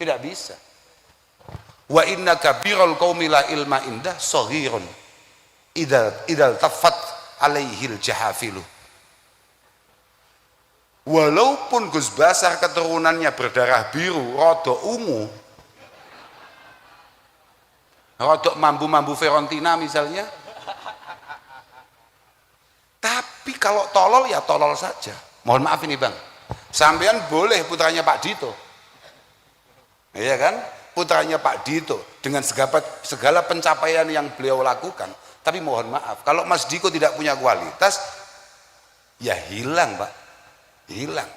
Tidak bisa. Wa inna kabirul qaumi la ilma indah saghirun idal tafat alaihil jahafilu. Walaupun Gus Basar keturunannya berdarah biru, rodok ungu, rodok mambu-mambu Fiorentina misalnya, tapi kalau tolol ya tolol saja. Mohon maaf ini bang, sampean boleh putranya Pak Dito, iya kan, putranya Pak Dito dengan segala pencapaian yang beliau lakukan, tapi mohon maaf kalau Mas Diko tidak punya kualitas ya hilang pak, hilang.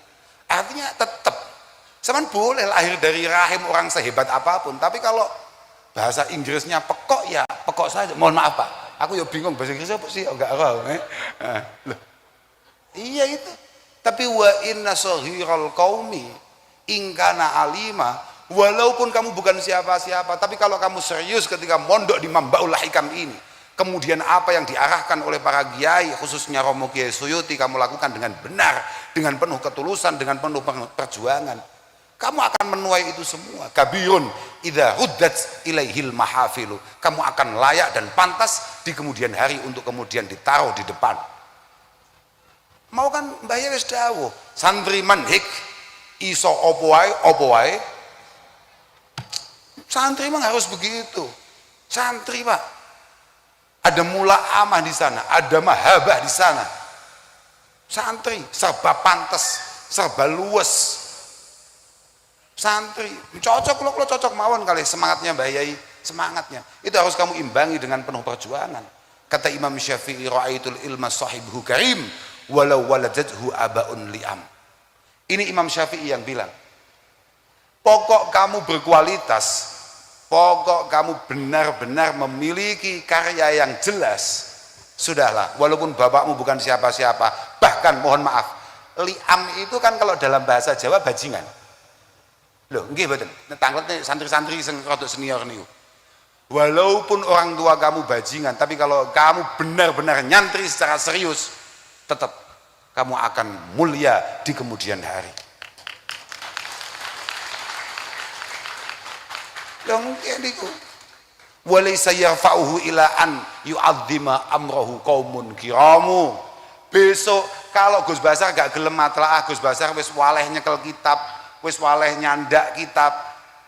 Artinya tetap sampean boleh lahir dari rahim orang sehebat apapun, tapi kalau bahasa Inggrisnya pekok ya pekok saja. Mohon maaf pak, aku ya bingung bahasa Inggris apa sih, enggak tahu. Loh. Iya itu. Tapi wa inna saghiral qaumi ingkana alima, walaupun kamu bukan siapa-siapa, tapi kalau kamu serius ketika mondok di Mambaul Hikam ini, kemudian apa yang diarahkan oleh para kiai, khususnya Romo Kiai Suyuti, kamu lakukan dengan benar, dengan penuh ketulusan, dengan penuh perjuangan, kamu akan menuai itu semua. Kabirun idza ruddat ilaihil mahafilu, kamu akan layak dan pantas di kemudian hari untuk kemudian ditaruh di depan. Mau kan Mbah Yai wis dawuh, santri manhik iso opo wae. Santri memang harus begitu. Santri pak, ada mula amah di sana, ada mahabah di sana. Santri serba pantas, serba luas. Santri cocok lo cocok mawon kali semangatnya Mbah Yai, semangatnya itu harus kamu imbangi dengan penuh perjuangan. Kata Imam Syafi'i, ra'aitul ilma sahibuhu karim walau waladadhu abaun li'am. Ini Imam Syafi'i yang bilang, pokok kamu berkualitas, pokok kamu benar-benar memiliki karya yang jelas, sudahlah, walaupun bapakmu bukan siapa-siapa. Bahkan mohon maaf, li'am itu kan kalau dalam bahasa Jawa bajingan. Loh, nggih mboten. Tangletnya santri-santri sing rada senior niku. Walaupun orang tua kamu bajingan, tapi kalau kamu benar-benar nyantri secara serius, tetap kamu akan mulia di kemudian hari. Yang niku walaysa yarfa'uhu ila an yu'azzima amrahu qaumun kiramu. Besok kalau Gus Basar gak gelem matlaah, Gus Basar wis waleh nyekel kitab, wis waleh nyandak kitab,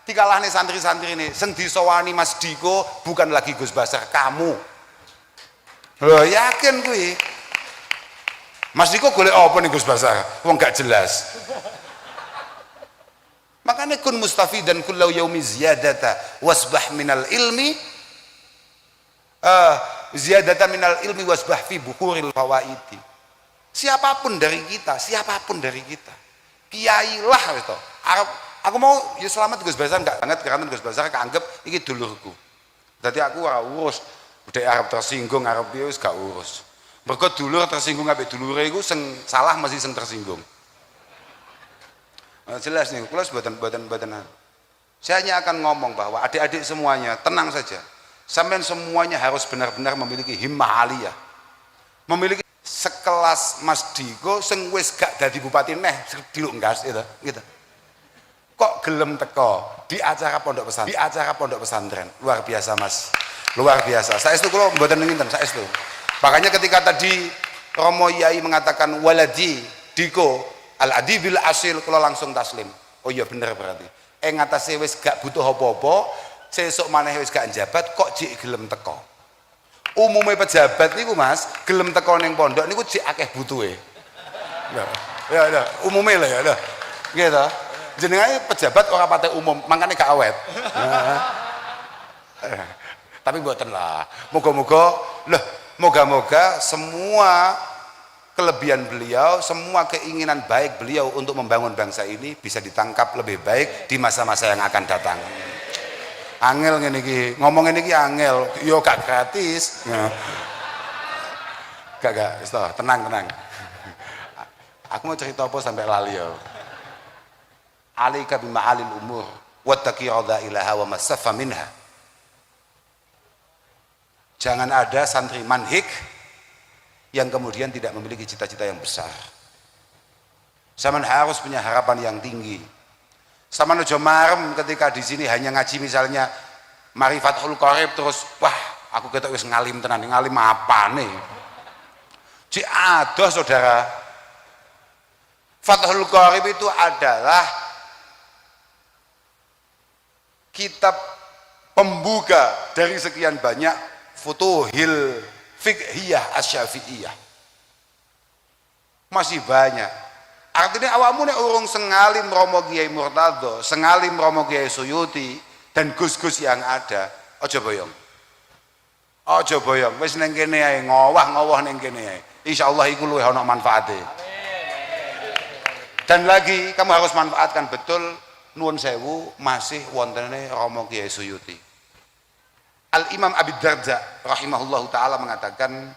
dikalahne santri-santri ini sing disowani Mas Diko bukan lagi Gus Basar, kamu. Loh yakin kuwi Mas Diko golek apa nih Gus Basar? Wong gak jelas. Makanya kun mustafidan kullau yaumi ziyadata wasbah minal ilmi ziyadata minal ilmi wasbah fi buhuril fawaidi. Siapapun dari kita, kiai lah itu. Aku mau ya selamat Gus Basar enggak banget karena Gus Basar keanggap iki dulurku. Jadi aku ora urus, udah Arab tersinggung, Arab wis gak urus. Mergo dulur tersinggung ambek dulure iku sing salah masih sing tersinggung. Jelas nih, kula boten. Saya hanya akan ngomong bahwa adik-adik semuanya tenang saja. Sampean semuanya harus benar-benar memiliki himmah aliyah. Memiliki sekelas Mas Diko sing wis gak dadi bupati neh diluk ngas gitu. Kok gelem teko di acara pondok pesantren. Luar biasa Mas. Luar biasa. Saestu kula mboten nginten saestu. Makanya ketika tadi Romo Yai mengatakan waladi Diko al-adibil asil, kalau langsung taslim. Oh iya bener berarti. Ngatasi wis gak butuh apa-apa, sesuk maneh wis gak njabat, kok jik gelem teko. Umumnya pejabat niku Mas, gelem teko ning pondok niku jik akeh butuhe. Ya, umumnya lah ya, dah. Gitu. Jenengane pejabat ora patek umum, makanya gak awet. Tapi mboten lah. Moga-moga semua kelebihan beliau, semua keinginan baik beliau untuk membangun bangsa ini bisa ditangkap lebih baik di masa-masa yang akan datang. Angel ngene iki, ngomong ngene iki angel, yo gak gratis. Gak, tenang. Aku mau cerita apa sampai lali yo. Alika bima'alil umur wattaqi radailaha wa masaffa minha. Jangan ada santri manhik yang kemudian tidak memiliki cita-cita yang besar. Zaman harus punya harapan yang tinggi. Sama nojo marem ketika di sini hanya ngaji misalnya mari Fathul Qorib terus wah aku ketok wis ngalim tenan, ngalim apa nih? Ci adoh saudara. Fathul Qorib itu adalah kitab pembuka dari sekian banyak futuhil fiqhiyah asy-syafi'iyah. Masih banyak. Artinya awakmu nek urung sengalim Romo Kiai Murtadho, sengalim Romo Kiai Suyuti dan gus-gus yang ada, aja boyong. Aja boyong, wis ning kene ae ngowah-ngowah ning kene ae. Insyaallah iku luwih ana manfaate. Dan lagi kamu harus manfaatkan betul nuwun sewu masih wontene Romo Kiai Suyuti. Al Imam Abi Darda rahimahullahu taala mengatakan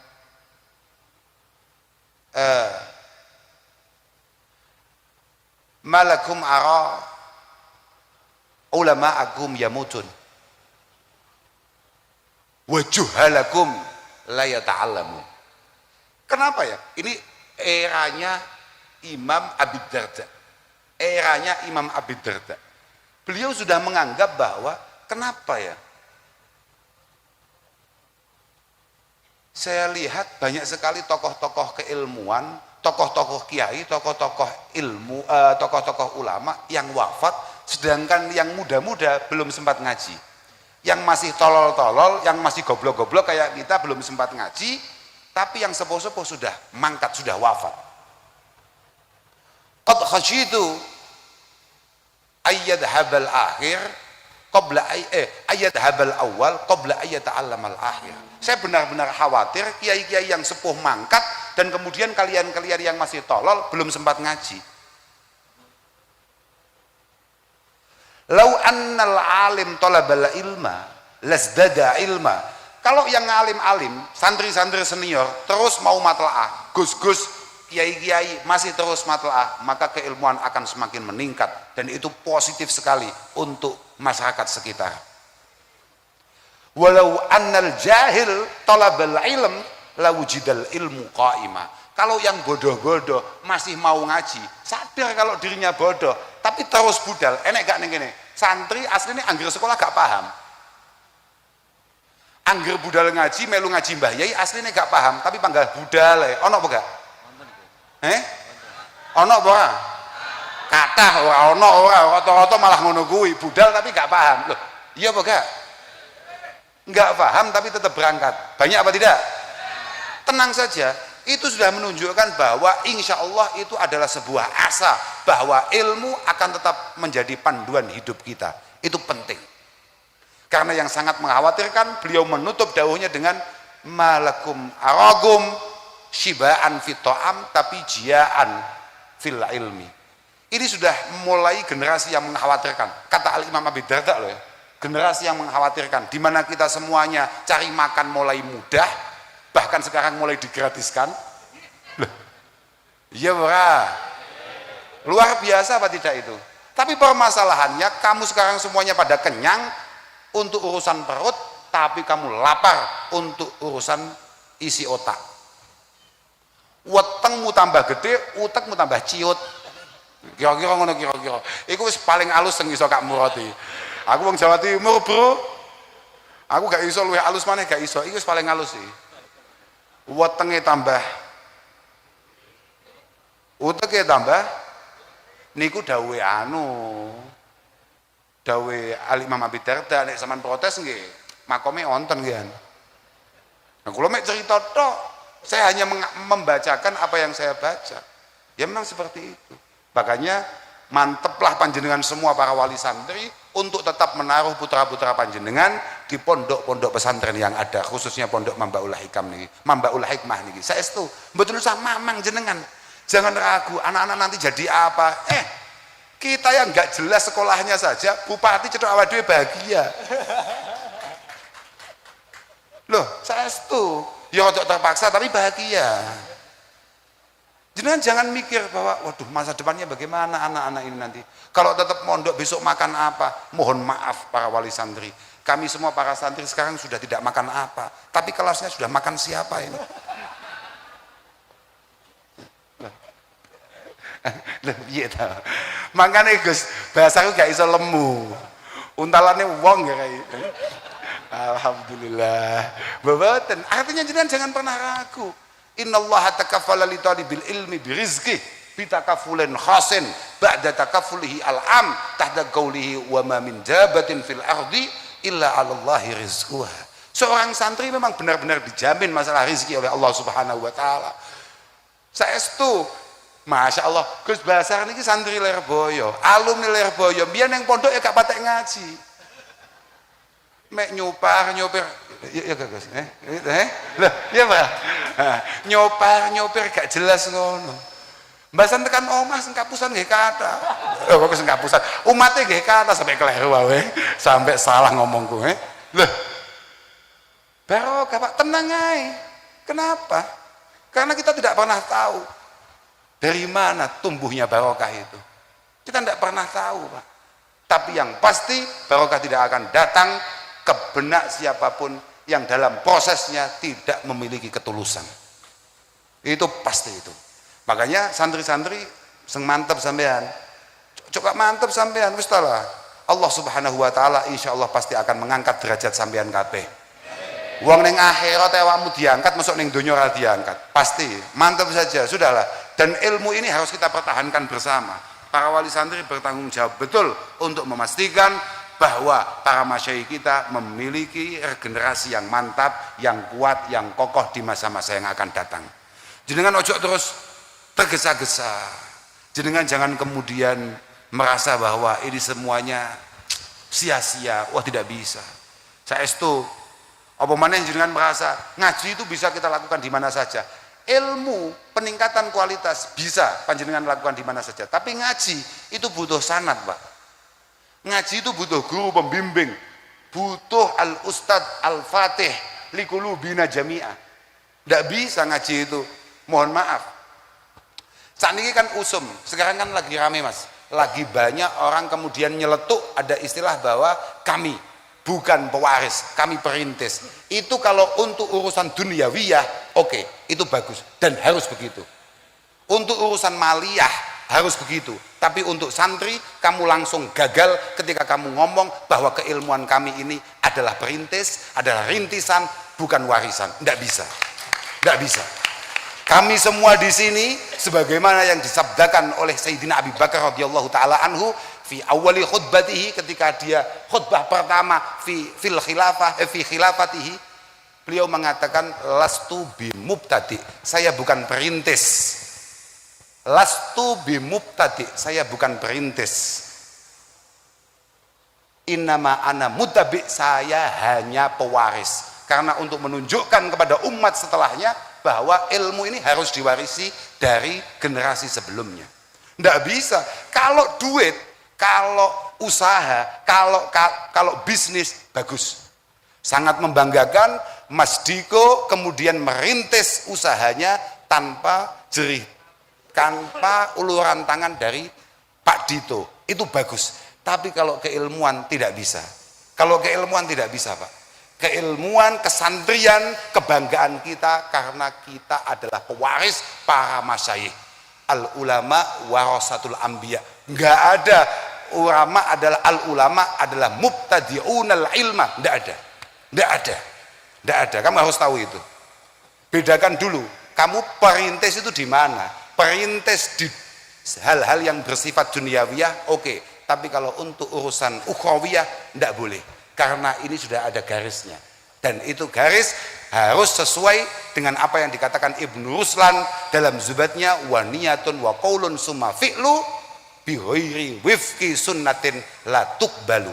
malakum ara ulama'akum yamutun wa juhalakum la yata'allamu. Kenapa ya? Ini eranya Imam Abi Darda. Eranya Imam Abi Darda. Beliau sudah menganggap bahwa kenapa ya? Saya lihat banyak sekali tokoh-tokoh keilmuan, tokoh-tokoh kiai, tokoh-tokoh ilmu, tokoh-tokoh ulama yang wafat, sedangkan yang muda-muda belum sempat ngaji. Yang masih tolol-tolol, yang masih goblok-goblok kayak kita belum sempat ngaji, tapi yang sepuh-sepuh sudah mangkat, sudah wafat. Qad khasyitu ayyadhabal akhir qabla ayyadhabal awal qabla ayyata'allamal akhir. Saya benar-benar khawatir kiai-kiai yang sepuh mangkat dan kemudian kalian-kalian yang masih tolol belum sempat ngaji. Lau annal alim talabal ilma lasdada ilma. Kalau yang alim-alim, santri-santri senior terus mau matlaah, gus-gus, kiai-kiai masih terus matlaah, maka keilmuan akan semakin meningkat dan itu positif sekali untuk masyarakat sekitar. Walau annal jahil talabal ilm lawujidal ilmu qaima. Kalau yang bodoh-bodoh masih mau ngaji, sadar kalau dirinya bodoh, tapi terus budal, enek gak ning kene. Santri aslinya angger sekolah gak paham. Angger budal ngaji, melu ngaji Mbah Yai aslinya gak paham, tapi panggal budal ono apa gak? Ono apa ora? Kathah ora ono ora, rata-rata malah ngono kuwi, budal tapi gak paham. Loh, iya apa gak? Enggak paham tapi tetap berangkat. Banyak apa tidak? Tenang saja, itu sudah menunjukkan bahwa insya Allah itu adalah sebuah asa bahwa ilmu akan tetap menjadi panduan hidup kita. Itu penting. Karena yang sangat mengkhawatirkan, beliau menutup dawuhnya dengan malakum aragum shibaan fit ta'am tapi jiaan fil ilmi. Ini sudah mulai generasi yang mengkhawatirkan. Kata Al Imam Abi Darda loh ya. Generasi yang mengkhawatirkan, di mana kita semuanya cari makan mulai mudah, bahkan sekarang mulai digratiskan. Iya ora, luar biasa apa tidak itu? Tapi permasalahannya, kamu sekarang semuanya pada kenyang untuk urusan perut, tapi kamu lapar untuk urusan isi otak. Wetengmu tambah gede, utekmu tambah ciut. Kira-kira ngono kira-kira. Iku wis paling halus sing iso Kak Murati. Aku wong Jawa Timur, Bro. Aku gak iso luwih halus maneh gak iso. Iku wis paling halus sih. Wetenge tambah uteke tambah niku dawuhe dawuhe Al Imam Abi Darda nek sampean protes nggih, makome wonten nggih. Nah, kula mek cerita tok, saya hanya membacakan apa yang saya baca. Ya memang seperti itu. Makanya manteplah panjenengan semua para wali santri untuk tetap menaruh putra-putra panjenengan di pondok-pondok pesantren yang ada, khususnya pondok Mambaul Hikam niki, Mambaul Hikmah niki. Saestu mboten usah mamang jenengan. Jangan ragu anak-anak nanti jadi apa. Kita yang nggak jelas sekolahnya saja, bupati cetok awak dhewe bahagia. Loh, saestu ya ojo terpaksa tapi bahagia. Jangan mikir bahwa waduh masa depannya bagaimana anak-anak ini nanti. Kalau tetap mondok besok makan apa? Mohon maaf para wali santri. Kami semua para santri sekarang sudah tidak makan apa. Tapi kelasnya sudah makan siapa ini? Lho piye ta? Mangkane Gus, bahasaku gak iso lemu. Untalane wong ya kayak gitu. Alhamdulillah. Mboten, artinya jenengan jangan pernah ragu. Innallaha takaffala li talibil ilmi birizqi bitakafulin khasin ba'da takaffulihi al-am tahta qaulihi wa ma min dabatin fil ardi illa 'alallahi rizquha. Seorang santri memang benar-benar dijamin masalah rezeki oleh Allah Subhanahu wa taala. Saestu Masya Allah, Gus Basar niki santri Lirboyo, alumni Lirboyo, biar yang pondok ya gak patek ngaji. Mek nyopir, ya Gus, loh, iya Pak, nyopir gak jelas ngono. Mbasan tekan omah sing kapusan nggih kata. Kok sing kapusan, umatnya nggih kata sampai keliru wae, sampai salah ngomongku, Loh. Barokah Pak, tenang aja. Kenapa? Karena kita tidak pernah tahu dari mana tumbuhnya barokah itu. Kita tidak pernah tahu Pak. Tapi yang pasti barokah tidak akan datang ke benak siapapun yang dalam prosesnya tidak memiliki ketulusan. Itu pasti itu. Makanya santri-santri sing mantep sampean. Coba mantep sampean wis lah. Allah Subhanahu wa taala insyaallah pasti akan mengangkat derajat sampean kabeh. Wong ning akhirat awakmu diangkat, masuk ning donya ora diangkat. Pasti, mantap saja, sudahlah. Dan ilmu ini harus kita pertahankan bersama. Para wali santri bertanggung jawab betul untuk memastikan bahwa para masyayikh kita memiliki regenerasi yang mantap, yang kuat, yang kokoh di masa-masa yang akan datang. Jenengan ojo terus tergesa-gesa. Jenengan jangan kemudian merasa bahwa ini semuanya sia-sia. Wah, tidak bisa. Saestu apa mana yang jenengan merasa ngaji itu bisa kita lakukan di mana saja. Ilmu peningkatan kualitas bisa panjenengan lakukan di mana saja. Tapi ngaji itu butuh sanad Pak. Ngaji itu butuh guru pembimbing, butuh al ustad al fatih liqulubina jami'ah. Tidak bisa ngaji itu. Mohon maaf. Saat ini kan usum, sekarang kan lagi rame Mas. Lagi banyak orang kemudian nyeletuk ada istilah bahwa kami bukan pewaris, kami perintis. Itu kalau untuk urusan duniawiyah, oke, itu bagus dan harus begitu. Untuk urusan maliyah harus begitu. Tapi untuk santri, kamu langsung gagal ketika kamu ngomong bahwa keilmuan kami ini adalah perintis, adalah rintisan, bukan warisan. Tidak bisa, tidak bisa. Kami semua di sini, sebagaimana yang disabdakan oleh Sayyidina Abi Bakar radhiyallahu taala anhu, fi awali khutbatihi, ketika dia khutbah pertama fi khilafatihi, beliau mengatakan lastu bimubtadi, saya bukan perintis. Lastu bimubtadi, saya bukan perintis. Innama ana mutabi, saya hanya pewaris. Karena untuk menunjukkan kepada umat setelahnya bahwa ilmu ini harus diwarisi dari generasi sebelumnya. Tidak bisa. Kalau duit, kalau usaha, kalau bisnis, bagus. Sangat membanggakan Mas Diko kemudian merintis usahanya tanpa jerih, tanpa uluran tangan dari Pak Dito. Itu bagus. Tapi kalau keilmuan tidak bisa. Kalau keilmuan tidak bisa Pak. Keilmuan, kesantrian, kebanggaan kita karena kita adalah pewaris para masyayikh. Al ulama warasatul anbiya. Enggak ada ulama adalah al ulama adalah mubtadi'unal ilma. Enggak ada. Enggak ada. Enggak ada. Kamu harus tahu itu. Bedakan dulu, kamu perintis itu di mana? Perintis di hal-hal yang bersifat duniawiyah, oke. Tapi kalau untuk urusan ukhrawiyah enggak boleh. Karena ini sudah ada garisnya, dan itu garis harus sesuai dengan apa yang dikatakan Ibnu Ruslan dalam zubatnya, wa niyatun wa qaulun summa fi'lu bi ghairi wifqi sunnatin la tuqbalu.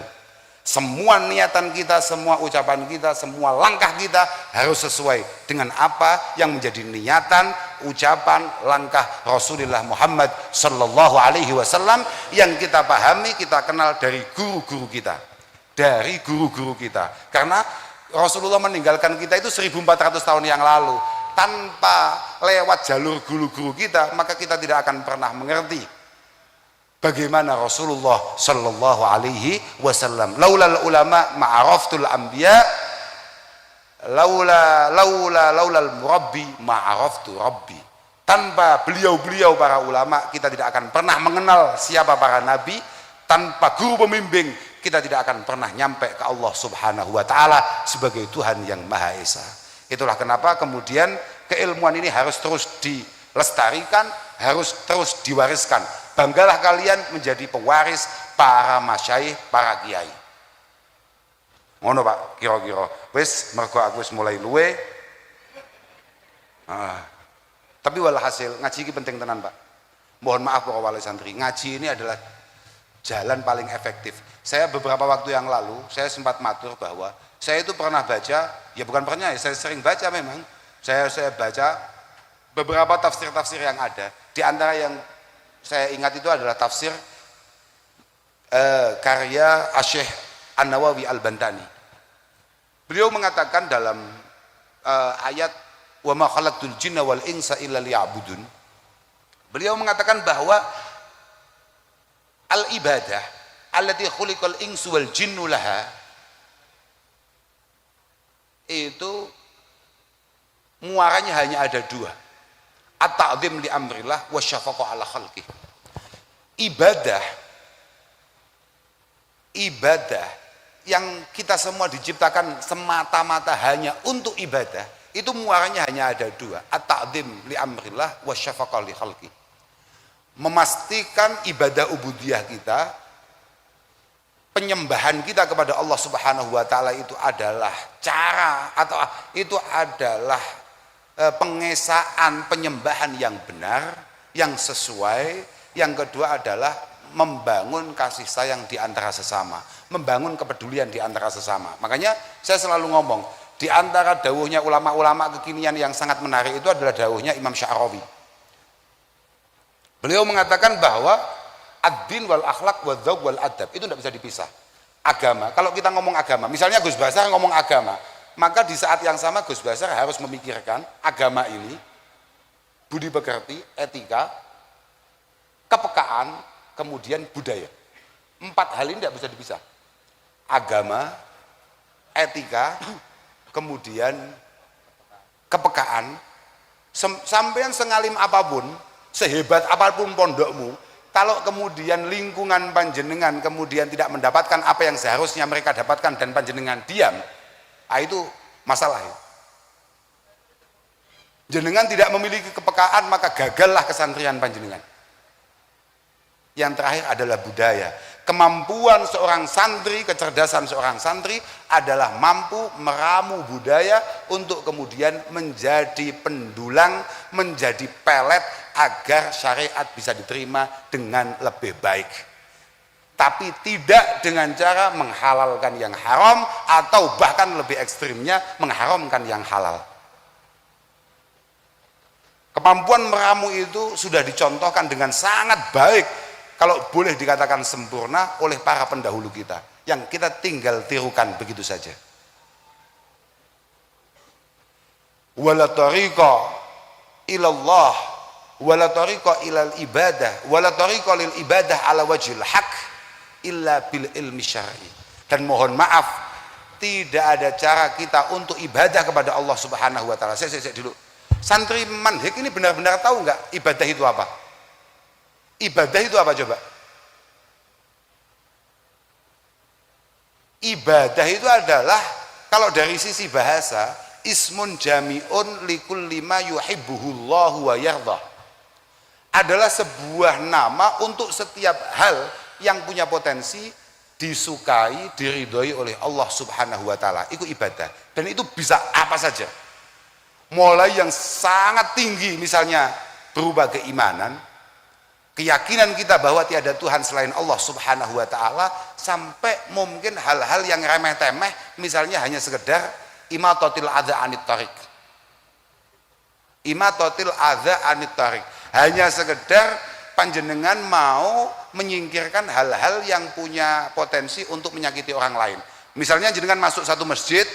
Semua niatan kita, semua ucapan kita, semua langkah kita harus sesuai dengan apa yang menjadi niatan, ucapan, langkah Rasulullah Muhammad sallallahu alaihi wasallam yang kita pahami, kita kenal dari guru-guru kita. Dari guru-guru kita, karena Rasulullah meninggalkan kita itu 1400 tahun yang lalu. Tanpa lewat jalur guru-guru kita, maka kita tidak akan pernah mengerti bagaimana Rasulullah Shallallahu Alaihi Wasallam. Laulal ulama ma'araftul anbiya, laulal murabbi ma'araftu rabbi. Tanpa beliau-beliau para ulama, kita tidak akan pernah mengenal siapa para nabi. Tanpa guru pembimbing, kita tidak akan pernah nyampe ke Allah Subhanahu wa Ta'ala sebagai Tuhan yang Maha Esa. Itulah kenapa kemudian keilmuan ini harus terus dilestarikan, harus terus diwariskan. Banggalah kalian menjadi pewaris para masyaikh, para kiai. Ngono Pak, kira-kira. Wis mergo aku wis mulai luwe. Tapi walhasil ngaji ini penting tenan Pak. Mohon maaf para wali santri, ngaji ini adalah jalan paling efektif. Saya beberapa waktu yang lalu saya sempat matur bahwa saya itu pernah baca, ya bukan pernah ya, saya sering baca memang. Saya baca beberapa tafsir-tafsir yang ada. Di antara yang saya ingat itu adalah tafsir karya Asy-Syaikh An-Nawawi Al-Bantani. Beliau mengatakan dalam ayat wa ma khalaqtul jinna wal insa illa liya'budun. Beliau mengatakan bahwa al-ibadah allati khuliqal insu wal jinnu laha itu muaranya hanya ada dua, at-ta'zim li amrillah wa syafaqah ala khalqih. Ibadah yang kita semua diciptakan semata-mata hanya untuk ibadah, itu muaranya hanya ada dua, at-ta'zim li amrillah wa syafaqah li khalqih. Memastikan ibadah ubudiyah kita, penyembahan kita kepada Allah Subhanahu wa Ta'ala itu adalah cara atau itu adalah pengesaan penyembahan yang benar, yang sesuai. Yang kedua adalah membangun kasih sayang di antara sesama, membangun kepedulian di antara sesama. Makanya saya selalu ngomong, di antara dawuhnya ulama-ulama kekinian yang sangat menarik itu adalah dawuhnya Imam Sya'rawi. Beliau mengatakan bahwa ad-din wal akhlak wal dzauq wal adab itu tidak bisa dipisah. Agama, kalau kita ngomong agama, misalnya Gus Basar ngomong agama, maka di saat yang sama Gus Basar harus memikirkan agama ini, budi pekerti, etika, kepekaan, kemudian budaya. 4 hal ini tidak bisa dipisah. Agama, etika, kemudian kepekaan. Sampean sengalim apapun, sehebat apapun pondokmu, kalau kemudian lingkungan panjenengan kemudian tidak mendapatkan apa yang seharusnya mereka dapatkan dan panjenengan diam, itu masalah. Jenengan tidak memiliki kepekaan, maka gagallah kesantrian panjenengan. Yang terakhir adalah budaya. Kemampuan seorang santri, kecerdasan seorang santri adalah mampu meramu budaya untuk kemudian menjadi pendulang, menjadi pelet agar syariat bisa diterima dengan lebih baik. Tapi tidak dengan cara menghalalkan yang haram atau bahkan lebih ekstrimnya mengharamkan yang halal. Kemampuan meramu itu sudah dicontohkan dengan sangat baik, kalau boleh dikatakan sempurna oleh para pendahulu kita, yang kita tinggal tirukan begitu saja. Wala tariqa ilallah wala tariqa ilal ibadah wala tariqa lil ibadah ala wajhil haq illa bil ilmi syar'i. Dan mohon maaf, tidak ada cara kita untuk ibadah kepada Allah Subhanahu wa Ta'ala. Saya dulu, santri manhik ini benar-benar tahu nggak ibadah itu apa? Ibadah itu apa coba? Ibadah itu adalah, kalau dari sisi bahasa, ismun jami'un likulli ma yuhibbuhullahu wa yardah. Adalah sebuah nama untuk setiap hal yang punya potensi disukai, diridhoi oleh Allah Subhanahu wa Ta'ala. Itu ibadah. Dan itu bisa apa saja. Mulai yang sangat tinggi, misalnya berupa keimanan, keyakinan kita bahwa tiada Tuhan selain Allah Subhanahu wa Ta'ala, sampai mungkin hal-hal yang remeh-temeh, misalnya hanya sekedar imatatil adza anit tariq. Imatatil adza anit tariq, hanya sekedar panjenengan mau menyingkirkan hal-hal yang punya potensi untuk menyakiti orang lain. Misalnya jenengan masuk satu masjid,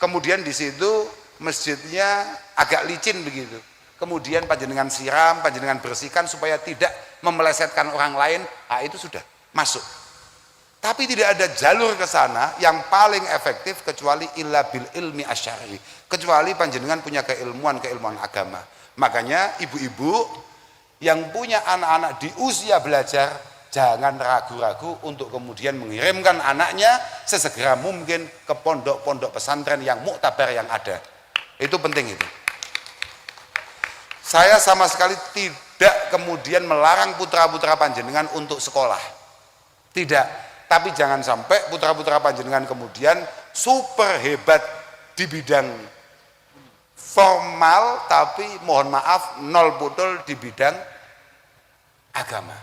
kemudian di situ masjidnya agak licin begitu, kemudian panjenengan siram, panjenengan bersihkan supaya tidak memelesetkan orang lain, itu sudah masuk. Tapi tidak ada jalur ke sana yang paling efektif kecuali illa bil ilmi asy'ari, kecuali panjenengan punya keilmuan agama. Makanya ibu-ibu yang punya anak-anak di usia belajar, jangan ragu-ragu untuk kemudian mengirimkan anaknya sesegera mungkin ke pondok-pondok pesantren yang muktabar yang ada. Itu penting itu. Saya sama sekali tidak kemudian melarang putra-putra panjenengan untuk sekolah. Tidak. Tapi jangan sampai putra-putra panjenengan kemudian super hebat di bidang formal, tapi mohon maaf nol putul di bidang agama.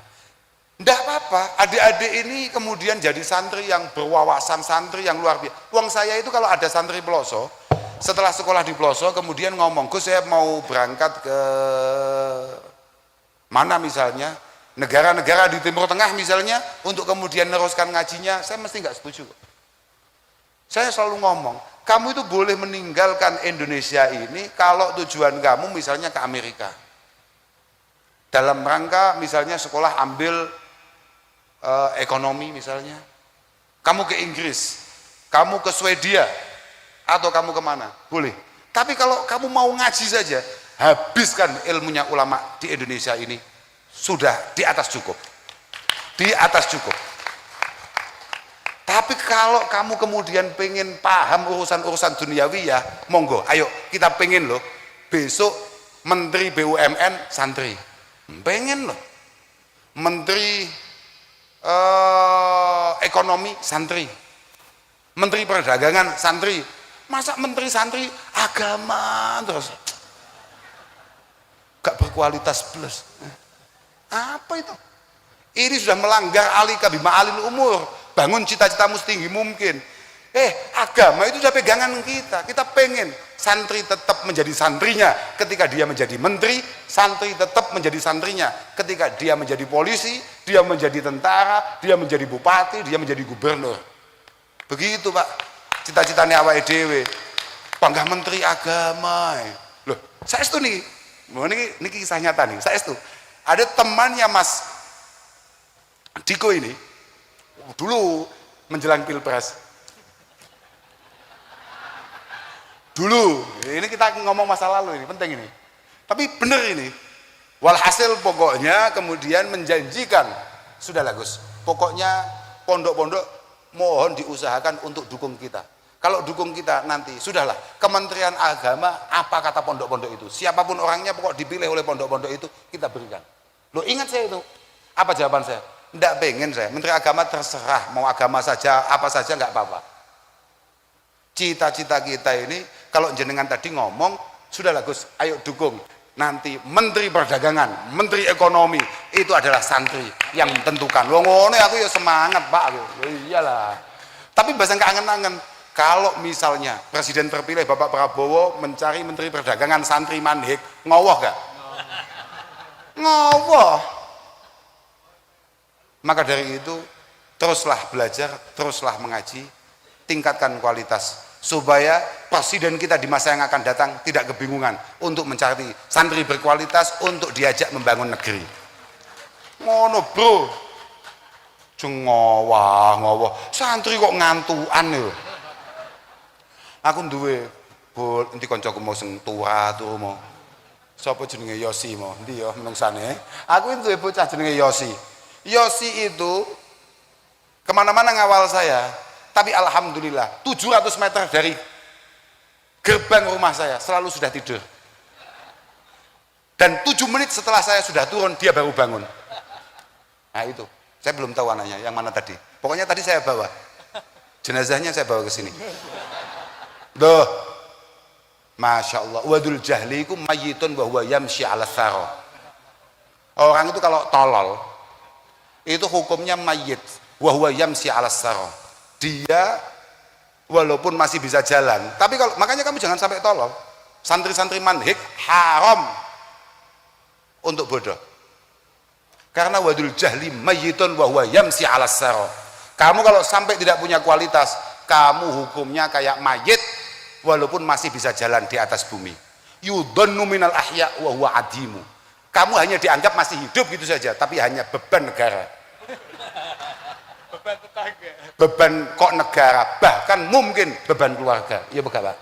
Tidak apa-apa, adik-adik ini kemudian jadi santri yang berwawasan, santri yang luar biasa. Uang saya itu kalau ada santri Peloso, setelah sekolah di Peloso kemudian ngomong, Gus saya mau berangkat ke mana misalnya, negara-negara di Timur Tengah misalnya, untuk kemudian meneruskan ngajinya, saya mesti nggak setuju. Saya selalu ngomong, kamu itu boleh meninggalkan Indonesia ini kalau tujuan kamu misalnya ke Amerika. Dalam rangka misalnya sekolah ambil ekonomi misalnya. Kamu ke Inggris, kamu ke Swedia, atau kamu kemana, boleh. Tapi kalau kamu mau ngaji saja, habiskan ilmunya ulama di Indonesia ini, sudah di atas cukup. Di atas cukup. Tapi kalau kamu kemudian pengen paham urusan-urusan duniawi ya, monggo, ayo kita pengen loh, besok Menteri BUMN santri, pengen loh, Menteri Ekonomi santri, Menteri Perdagangan santri, masa Menteri santri agama terus, gak berkualitas plus. Apa itu? Ini sudah melanggar alika bima alil umur. Bangun cita-citamu setinggi mungkin. Agama itu sudah pegangan kita. Kita pengen santri tetap menjadi santrinya ketika dia menjadi menteri, santri tetap menjadi santrinya ketika dia menjadi polisi, dia menjadi tentara, dia menjadi bupati, dia menjadi gubernur. Begitu Pak, cita-citanya awake dhewe. Panggah menteri agama. Loh, saya itu nih. Ini kisah nyata nih. Saya itu ada temannya Mas Diko ini dulu menjelang pilpres. Dulu, ini kita ngomong masa lalu ini, penting ini. Tapi benar ini. Walhasil pokoknya kemudian menjanjikan, sudah Gus, pokoknya pondok-pondok mohon diusahakan untuk dukung kita. Kalau dukung kita nanti, sudahlah, Kementerian Agama, apa kata pondok-pondok itu? Siapapun orangnya, pokok dipilih oleh pondok-pondok itu, kita berikan. Loh ingat saya itu, apa jawaban saya? Tidak pengen saya, Menteri Agama terserah, mau agama saja, apa saja nggak apa-apa. Cita-cita kita ini, kalau jenengan tadi ngomong, sudahlah Gus, ayo dukung. Nanti Menteri Perdagangan, Menteri Ekonomi, itu adalah santri yang tentukan. Wong ngono aku ya semangat Pak. Iyalah. Tapi bahasa kangen-kangen. Kalau misalnya Presiden terpilih Bapak Prabowo mencari Menteri Perdagangan santri manhik, ngowoh gak? Ngowoh. Maka dari itu teruslah belajar, teruslah mengaji, tingkatkan kualitas supaya presiden kita di masa yang akan datang tidak kebingungan untuk mencari santri berkualitas untuk diajak membangun negeri. Ngono bro, ngowah santri kok ngantuan lho. Aku duwe bol nanti koncoku mau sing tua tuh mau sapa jenenge Yosi mau ndi ya menungsane. Aku duwe bocah jenenge Yosi. Yosi itu kemana-mana ngawal saya, tapi alhamdulillah 700 meter dari gerbang rumah saya selalu sudah tidur. Dan 7 menit setelah saya sudah turun dia baru bangun. Nah itu, saya belum tahu anaknya yang mana tadi. Pokoknya tadi saya bawa jenazahnya, saya bawa ke sini. Duh, Masya Allah, wadul jahliku mayitun bahwa yamshi ala tharo. Orang itu kalau tolol itu hukumnya mayit, wahwa yamshi ala tharo. Dia walaupun masih bisa jalan, tapi kalau makanya kamu jangan sampai tolol. Santri-santri manhik haram untuk bodoh. Karena wadul jahli mayitun wahwa yamshi ala tharo. Kamu kalau sampai tidak punya kualitas, kamu hukumnya kayak mayit walaupun masih bisa jalan di atas bumi. Yudhannu minal ahya wa huwa adimu. Kamu hanya dianggap masih hidup gitu saja, tapi hanya beban negara. Beban tetangga. Beban kok negara, bahkan mungkin beban keluarga. Iya Pak.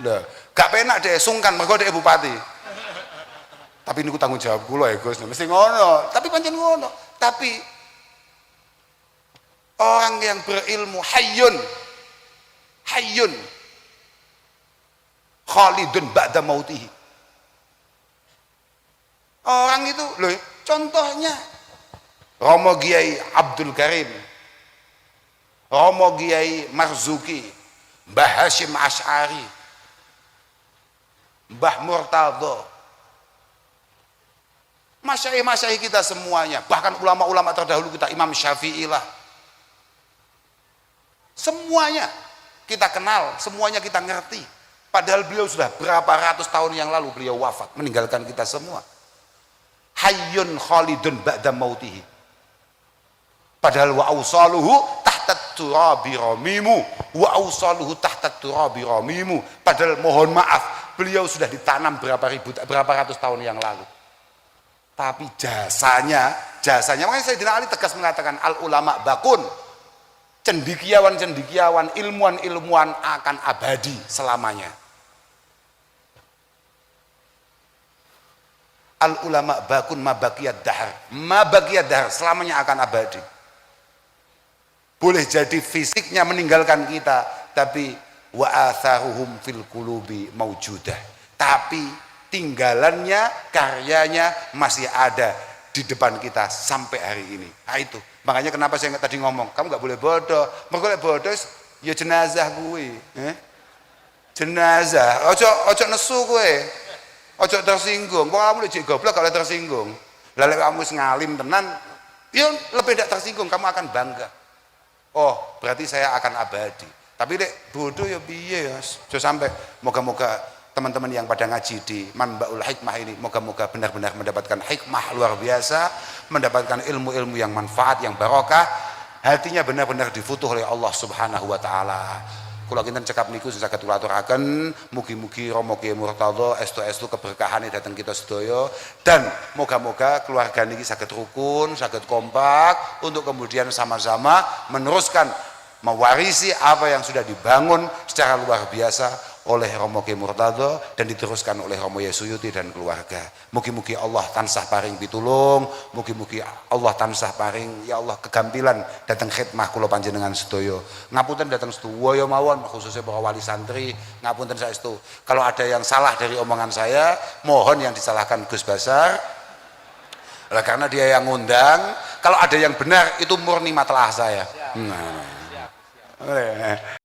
Loh, gak penak deh sungkan mergo dhek bupati. Tapi niku tanggung jawab kula ya Gus, mesti ngono. Tapi pancen ngono. Tapi orang yang berilmu hayyun khalidun ba'da mautihi. Orang itu loh, contohnya Romo Kiai Abdul Karim, Romo Kiai Marzuki, Mbah Hashim Asy'ari, Mbah Murtadho, masyayikh kita semuanya, bahkan ulama-ulama terdahulu kita, Imam Syafi'i lah, semuanya kita kenal, semuanya kita ngerti. Padahal beliau sudah berapa ratus tahun yang lalu beliau wafat, meninggalkan kita semua. Hayyun khalidun ba'da mautihi. Padahal wa ausaluhu tahtat turabi ramimu, wa ausaluhu tahtat turabi ramimu. Padahal mohon maaf, beliau sudah ditanam berapa ratus tahun yang lalu. Tapi jasanya makanya Sayyidina Ali tegas mengatakan al ulama bakun. Cendikiawan, ilmuwan akan abadi selamanya. Al ulama bakun mabaqiyad dahar selamanya akan abadi. Boleh jadi fisiknya meninggalkan kita, tapi wa atharuhum fil qulubi maujudah. Tapi tinggalannya, karyanya masih ada di depan kita sampai hari ini. Nah itu makanya kenapa saya tadi ngomong kamu nggak boleh bodoh. Mergo lek bodoh ya jenazah kuwi, jenazah. Ojo nesu kowe, ojo tersinggung. Wong kamu lek goblok kalau tersinggung. Lah lek kamu ngalim tenan, ya lebih tidak tersinggung, kamu akan bangga. Oh berarti saya akan abadi. Tapi lek bodoh ya piye ya. Sampai moga-moga teman-teman yang pada ngaji di Manbaul Hikmah ini, moga-moga benar-benar mendapatkan hikmah luar biasa, mendapatkan ilmu-ilmu yang manfaat, yang barokah, hatinya benar-benar difutuh oleh Allah Subhanahu wa taala. Kula kinten cekap niku saged kula aturaken, mugi-mugi Romo Kiai Murtadho estu-estu keberkahane dateng kita sedaya, dan moga-moga keluarga niki saged rukun, saged kompak untuk kemudian sama-sama meneruskan, mewarisi apa yang sudah dibangun secara luar biasa oleh Romo Kiai Murtadho dan diteruskan oleh Romo Yesuyuti dan keluarga. Mugi-mugi Allah tansah paring pitulung, mugi-mugi Allah tansah paring ya Allah kegampilan datang khidmah kula panjenengan sedaya. Ngapunten datang sedaya mawon, khususnya para wali santri, ngapunten saestu. Kalau ada yang salah dari omongan saya, mohon yang disalahkan Gus Basar. Karena dia yang ngundang, kalau ada yang benar itu murni masalah saya. Nah.